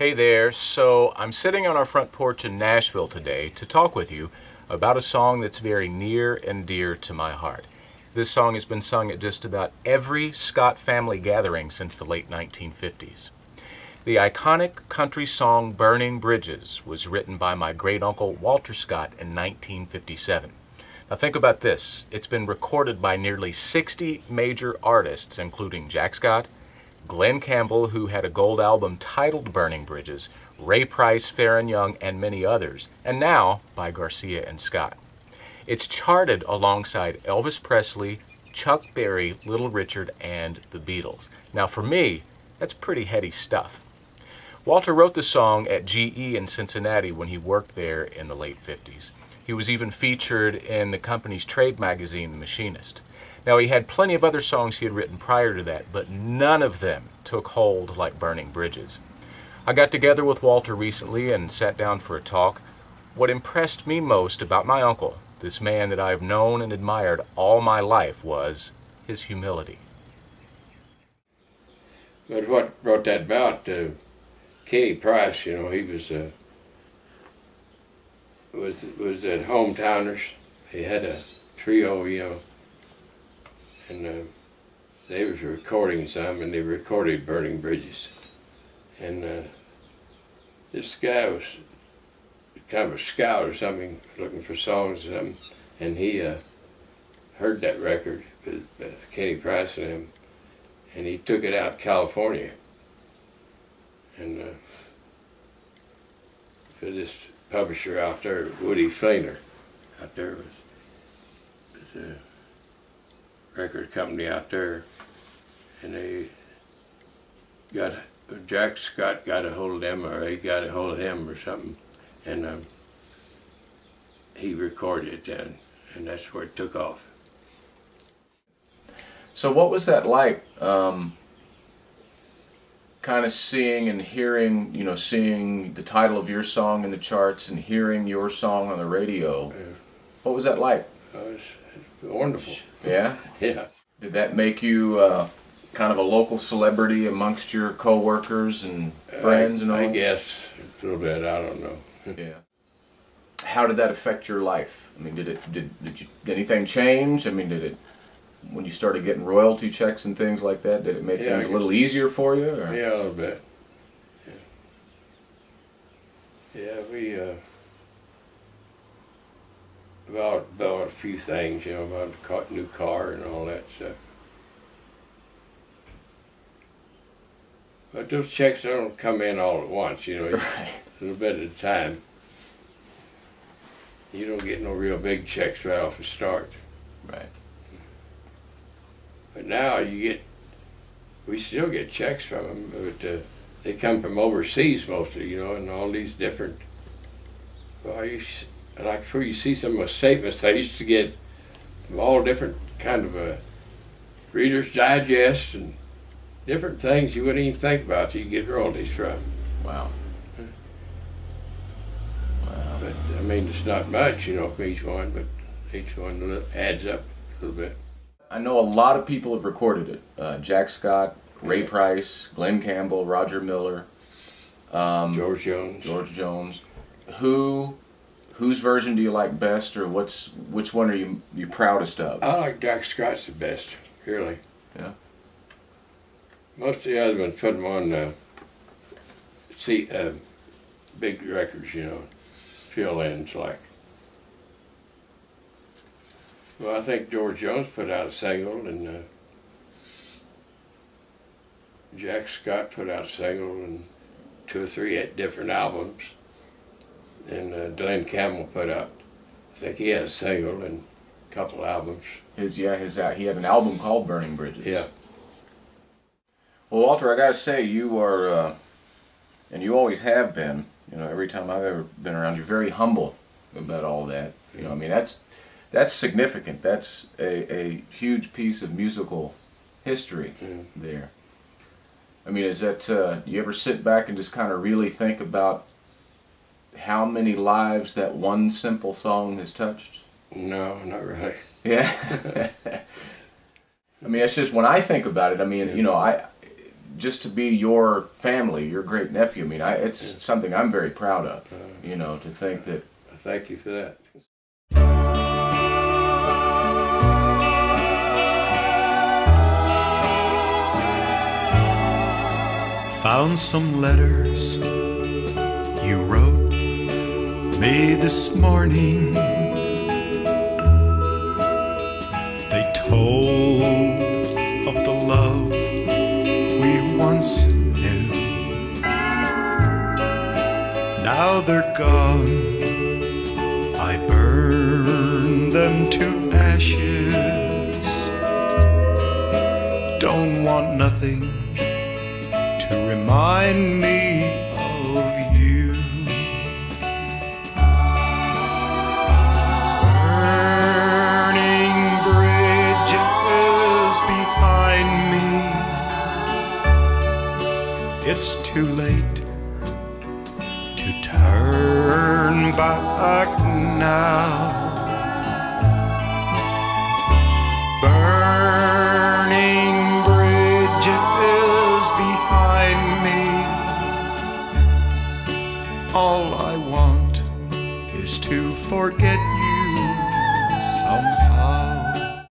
Hey there, so I'm sitting on our front porch in Nashville today to talk with you about a song that's very near and dear to my heart. This song has been sung at just about every Scott family gathering since the late 1950s. The iconic country song Burning Bridges was written by my great-uncle Walter Scott in 1957. Now think about this, it's been recorded by nearly 60 major artists including Jack Scott, Glenn Campbell, who had a gold album titled Burning Bridges, Ray Price, Farron Young, and many others, and now by Garcia and Scott. It's charted alongside Elvis Presley, Chuck Berry, Little Richard, and the Beatles. Now for me, that's pretty heady stuff. Walter wrote the song at GE in Cincinnati when he worked there in the late 50s. He was even featured in the company's trade magazine, The Machinist. Now, he had plenty of other songs he had written prior to that, but none of them took hold like Burning Bridges. I got together with Walter recently and sat down for a talk. What impressed me most about my uncle, this man that I've known and admired all my life, was his humility. But what brought that about, Kenny Price, he was at Hometowners. He had a trio, and they was recording some, and they recorded Burning Bridges. And this guy was kind of a scout or something, looking for songs or something, and he heard that record with Kenny Price and him, and he took it out to California. And for this publisher out there, Woody Flainer, out there was a record company out there, and they got, Jack Scott got a hold of them, or they got a hold of him or something, and he recorded it then, and that's where it took off. So what was that like, kind of seeing and hearing, seeing the title of your song in the charts and hearing your song on the radio? Yeah. What was that like? It was wonderful. Yeah? Yeah. Did that make you kind of a local celebrity amongst your co-workers and friends and all? I guess a little bit, I don't know. Yeah. How did that affect your life? I mean, did anything change? I mean, when you started getting royalty checks and things like that, did it make things a little easier for you? Or? Yeah, a little bit. Yeah, we bought a few things, bought a new car and all that stuff. But those checks don't come in all at once, Right. A little bit at a time. You don't get no real big checks right off the start. Right. But now we still get checks from them, but they come from overseas mostly, and all these different, like before you see some of the statements I used to get from all different kind of Reader's Digest and different things you wouldn't even think about till you get royalties from. Wow. Wow. But I mean, it's not much, for each one, but each one adds up a little bit. I know a lot of people have recorded it. Jack Scott, Ray Price, Glenn Campbell, Roger Miller, George Jones. George Jones. Whose version do you like best, or which one are you proudest of? I like Jack Scott's the best, really. Yeah. Most of the other ones put them on big records, fill-ins like. Well, I think George Jones put out a single, and Jack Scott put out a single, and 2 or 3 different albums. And Glenn Campbell put out, I think he had a single and a couple albums. He had an album called Burning Bridges. Yeah. Well, Walter, I got to say, you are, and you always have been, every time I've ever been around, you're very humble about all that. I mean, that's significant. That's a huge piece of musical history there. I mean, is that, do you ever sit back and just kind of really think about how many lives that one simple song has touched? No, not really. Yeah. I mean, it's just when I think about it, I mean, just to be your family, your great nephew. I mean, it's something I'm very proud of. You know, to think that. Thank you for that. Found some letters you wrote me this morning. They told of the love we once knew. Now they're gone, I burn them to ashes. Don't want nothing to remind me of you. Burning bridges behind me. It's too late to turn back now. Burning bridges behind me. All I want is to forget you somehow.